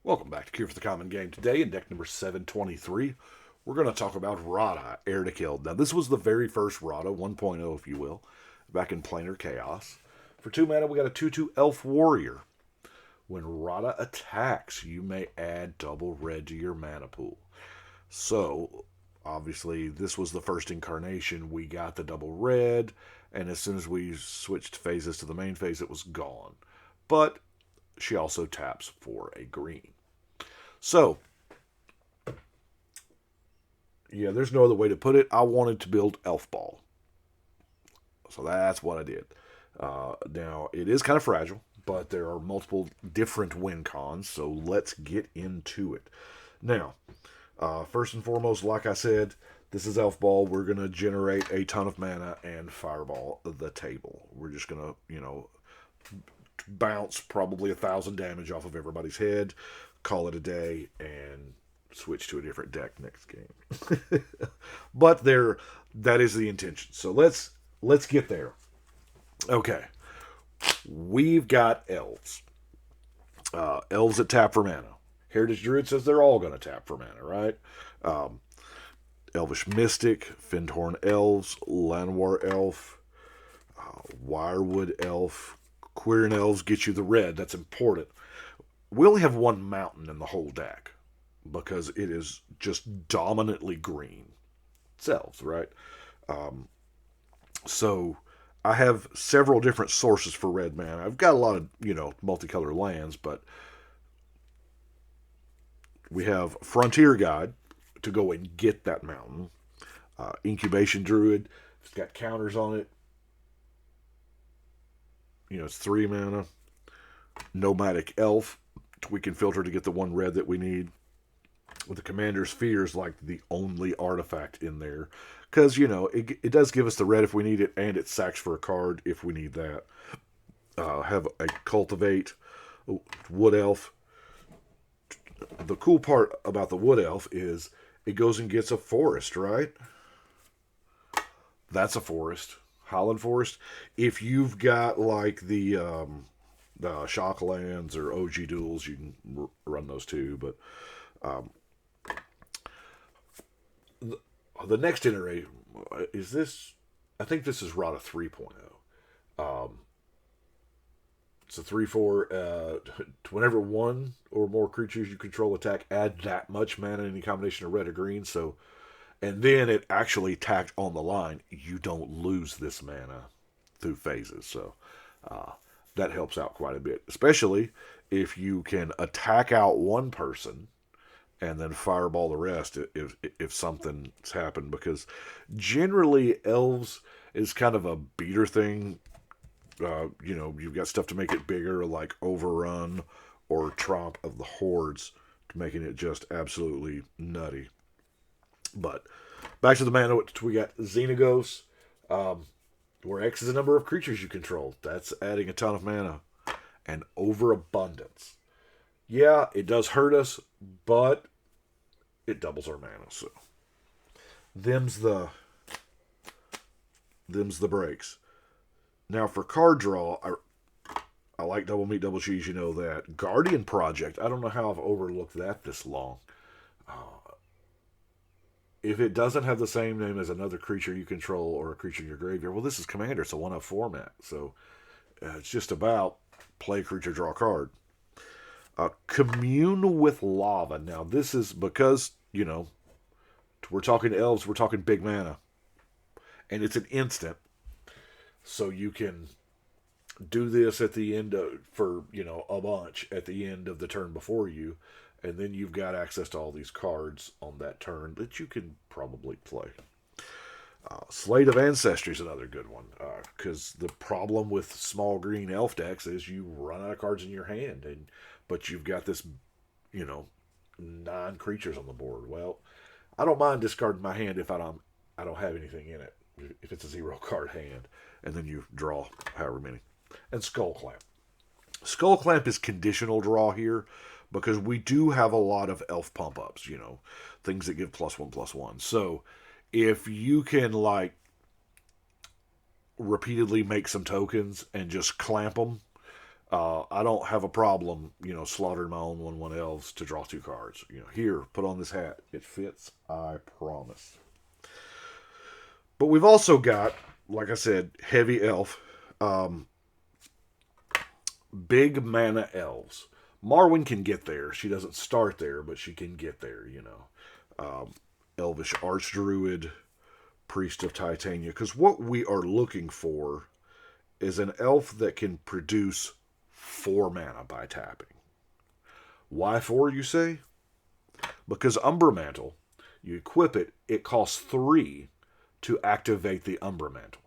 Welcome back to Cure for the Common Game. Today, in deck number 723, we're going to talk about Radha, Heir to Keld. Now, this was the very first Radha, 1.0 if you will, back in Planar Chaos. For 2 mana, we got a 2/2 Elf Warrior. When Radha attacks, you may add double red to your mana pool. So, obviously, this was the first incarnation. We got the double red, and as soon as we switched phases to the main phase, it was gone. But she also taps for a green. So, yeah, there's no other way to put it. I wanted to build Elf Ball. So that's what I did. Now, it is kind of fragile, but there are multiple different win cons, so let's get into it. Now, first and foremost, like I said, this is Elf Ball. We're going to generate a ton of mana and fireball the table. We're just going to, bounce probably 1,000 damage off of everybody's head, call it a day, and switch to a different deck next game. But that is the intention. So let's get there. Okay, we've got elves. Elves that tap for mana. Heritage Druid says they're all going to tap for mana, right? Elvish Mystic, Findhorn Elves, Llanowar Elf, Wirewood Elf, Quirion Elves get you the red. That's important. We only have one mountain in the whole deck because it is just dominantly green. It's elves, right? So I have several different sources for red mana. I've got a lot of, multicolored lands, but we have Frontier Guide to go and get that mountain. Incubation Druid, it's got counters on it. It's 3 mana. Nomadic Elf, we can filter to get the 1 red that we need. With the Commander's Fear is like the only artifact in there. Because, it does give us the red if we need it, and it sacks for a card if we need that. Have a Cultivate, Wood Elf. The cool part about the Wood Elf is it goes and gets a forest, right? That's a forest. Highland Forest. If you've got like the Shocklands or OG Duels, you can run those too. But the next iteration is this. I think this is Radha 3.0. It's a 3/4. Whenever one or more creatures you control attack, add that much mana in any combination of red or green. So. And then it actually tacked on the line. You don't lose this mana through phases. So that helps out quite a bit. Especially if you can attack out one person and then fireball the rest if something's happened. Because generally elves is kind of a beater thing. You've got stuff to make it bigger like Overrun or Tromp of the Hordes, making it just absolutely nutty. But back to the mana, we got Xenagos, where X is the number of creatures you control. That's adding a ton of mana. And Overabundance. Yeah, it does hurt us, but it doubles our mana. So them's the breaks. Now for card draw, I like Double Meat, Double Cheese, you know that. Guardian Project, I don't know how I've overlooked that this long. If it doesn't have the same name as another creature you control or a creature in your graveyard, well, this is Commander. It's a 1-of format. So it's just about play creature, draw card. Commune with Lava. Now, this is because, we're talking elves, we're talking big mana. And it's an instant. So you can do this at the end for a bunch at the end of the turn before you. And then you've got access to all these cards on that turn that you can probably play. Slate of Ancestry is another good one. Because the problem with small green elf decks is you run out of cards in your hand. But you've got this, 9 creatures on the board. Well, I don't mind discarding my hand if I don't have anything in it. If it's a 0-card hand. And then you draw however many. And Skull Clamp. Skull Clamp is conditional draw here. Because we do have a lot of elf pump-ups, things that give +1/+1. So, if you can, repeatedly make some tokens and just clamp them, I don't have a problem, slaughtering my own 1/1 elves to draw 2 cards. Here, put on this hat. It fits, I promise. But we've also got, like I said, heavy elf, big mana elves. Marwyn can get there. She doesn't start there, but she can get there. Elvish Archdruid, Priest of Titania. Because what we are looking for is an elf that can produce 4 mana by tapping. Why 4, you say? Because Umbra Mantle, you equip it, it costs 3 to activate the Umbra Mantle.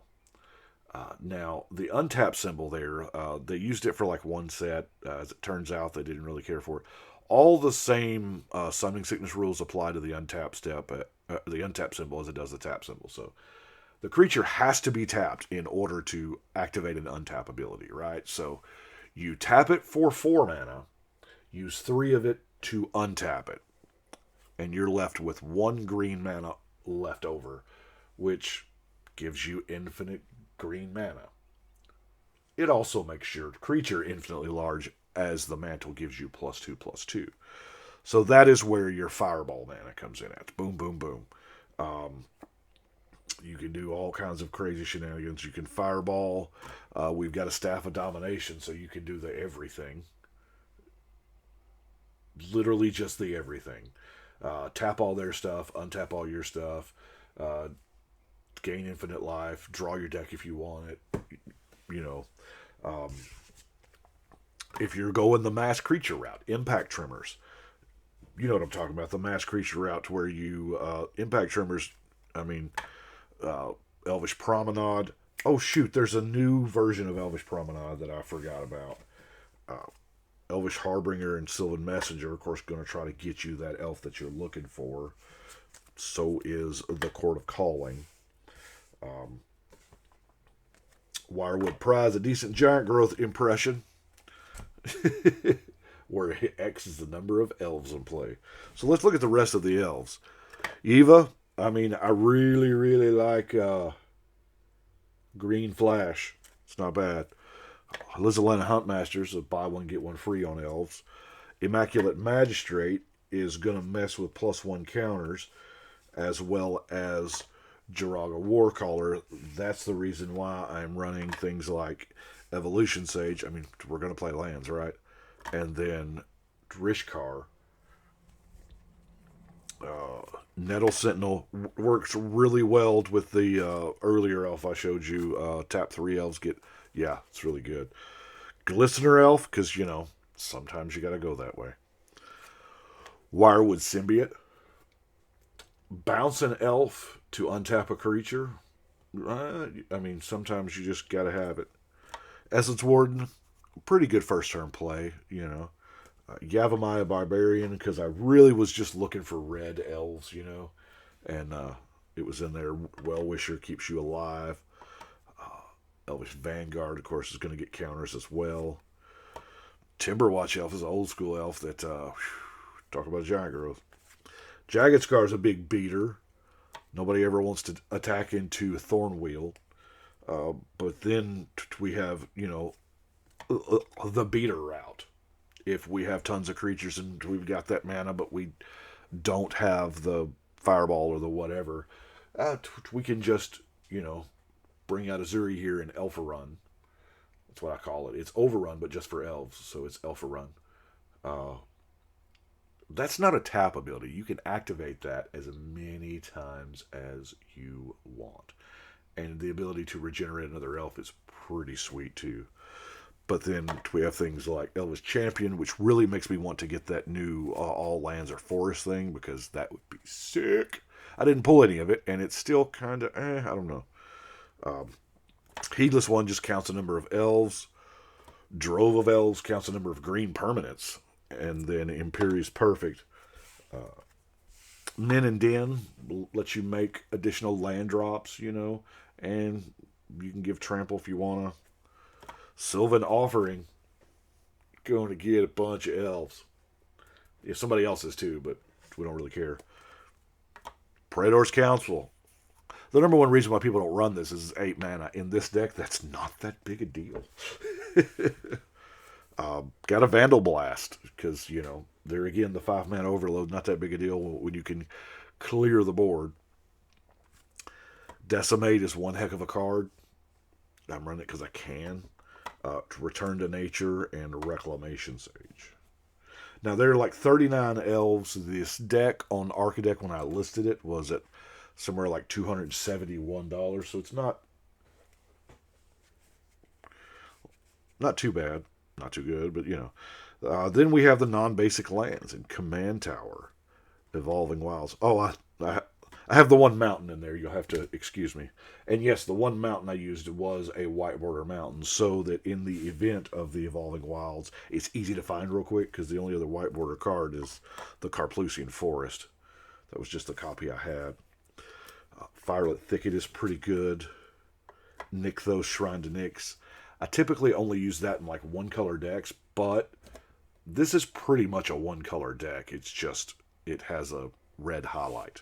Now, the untap symbol there, they used it for like one set. As it turns out, they didn't really care for it. All the same summoning sickness rules apply to the untap the untap symbol as it does the tap symbol. So the creature has to be tapped in order to activate an untap ability, right? So you tap it for 4 mana, use 3 of it to untap it, and you're left with 1 green mana left over, which gives you infinite green mana. It also makes your creature infinitely large, as the mantle gives you +2/+2. So that is where your fireball mana comes in at. Boom, boom, boom. You can do all kinds of crazy shenanigans. You can fireball. We've got a Staff of Domination, so you can do the everything. Literally just the everything. Tap all their stuff, untap all your stuff, gain infinite life, draw your deck if you want it. If you're going the mass creature route, impact trimmers. You know what I'm talking about, the mass creature route to where you, impact trimmers, Elvish Promenade. Oh shoot, there's a new version of Elvish Promenade that I forgot about. Elvish Harbinger and Sylvan Messenger, of course, going to try to get you that elf that you're looking for. So is the Court of Calling. Wirewood Prize, a decent giant growth impression. Where X is the number of elves in play. So let's look at the rest of the elves. Eva, I really, really like Green Flash. It's not bad. Lizalena Huntmasters, a buy one, get one free on elves. Immaculate Magistrate is going to mess with +1 counters, as well as Jiraga Warcaller. That's the reason why I'm running things like Evolution Sage. We're going to play lands, right? And then Drishkar. Nettle Sentinel works really well with the earlier elf I showed you. Tap 3 elves get... Yeah, it's really good. Glistener Elf, because, sometimes you got to go that way. Wirewood Symbiote. Bounce an elf to untap a creature. Sometimes you just got to have it. Essence Warden, pretty good first turn play, Yavimaya Barbarian, because I really was just looking for red elves, and it was in there. Well-Wisher keeps you alive. Elvish Vanguard, of course, is going to get counters as well. Timberwatch Elf is an old school elf that, talk about giant growth. Jagged Scar is a big beater. Nobody ever wants to attack into Thornwheel. But then we have, the beater route. If we have tons of creatures and we've got that mana, but we don't have the fireball or the whatever, we can just, bring out Azuri here and Elfa Run. That's what I call it. It's Overrun, but just for elves, so it's Elfa Run. That's not a tap ability. You can activate that as many times as you want. And the ability to regenerate another elf is pretty sweet, too. But then we have things like Elvish Champion, which really makes me want to get that new all lands or forest thing, because that would be sick. I didn't pull any of it, and it's still kind of, I don't know. Heedless One just counts the number of elves. Drove of Elves counts the number of green permanents. And then Imperious Perfect. Min and Den lets you make additional land drops, and you can give trample if you want to. Sylvan Offering, going to get a bunch of elves. If somebody else is too, but we don't really care. Praetor's Council. The number one reason why people don't run this is 8 mana. In this deck, that's not that big a deal. Got a Vandal Blast because, you know, there again, the 5-man overload, not that big a deal when you can clear the board. Decimate is one heck of a card. I'm running it because I can. Return to Nature and Reclamation Sage. Now, there are like 39 elves. This deck on Archidec, when I listed it, was at somewhere like $271. So it's not too bad. Not too good, but, you know. Then we have the non-basic lands in Command Tower, Evolving Wilds. Oh, I have the one mountain in there. You'll have to excuse me. And yes, the one mountain I used was a white border mountain, so that in the event of the Evolving Wilds, it's easy to find real quick, because the only other white border card is the Carplusian Forest. That was just the copy I had. Firelit Thicket is pretty good. Nykthos, Shrine to Nyx. I typically only use that in like one color decks, but this is pretty much a one color deck. It's just, it has a red highlight.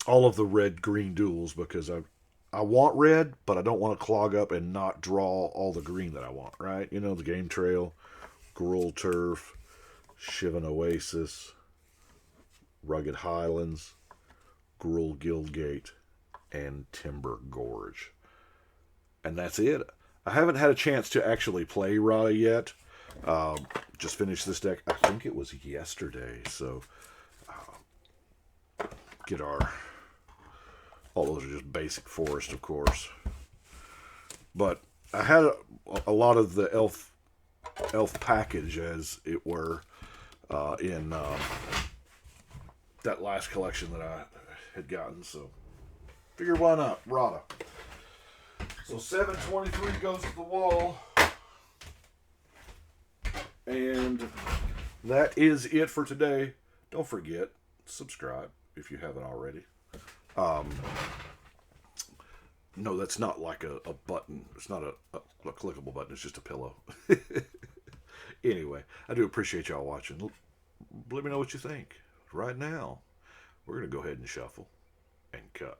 All of the red-green duels, because I want red, but I don't want to clog up and not draw all the green that I want, right? You know, the Game Trail, Gruul Turf, Shivan Oasis, Rugged Highlands, Gruul Guildgate, and Timber Gorge. And that's it. I haven't had a chance to actually play Radha yet. Just finished this deck, I think it was yesterday, so get our... All those are just basic forest, of course. But I had a lot of the elf package, as it were, in that last collection that I had gotten. So figured, why not? Radha. So 723 goes to the wall. And that is it for today. Don't forget, subscribe if you haven't already. No, that's not like a button. It's not a clickable button. It's just a pillow. Anyway, I do appreciate y'all watching. Let me know what you think. Right now, we're going to go ahead and shuffle and cut.